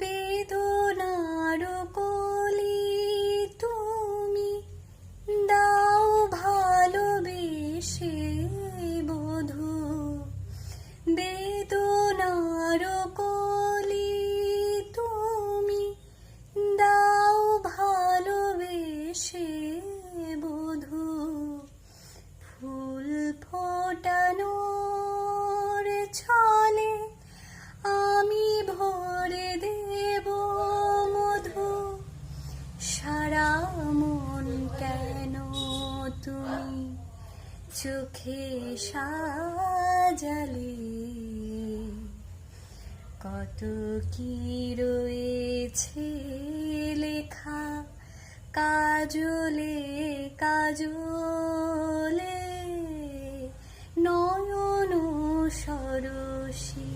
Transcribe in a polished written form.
বেদনার কলি তুমি দাও ভালোবেসে বধূ, বেদনার কলি তুমি দাও ভালোবেসে বধূ, ফুল ফোটানোর ছলে আমি ভরে দেব মধু, সারা মন কেন তুমি চোখে সাজালে, কত কি রয়েছে লেখা কাজলে কাজলে, নয়ন সরসী।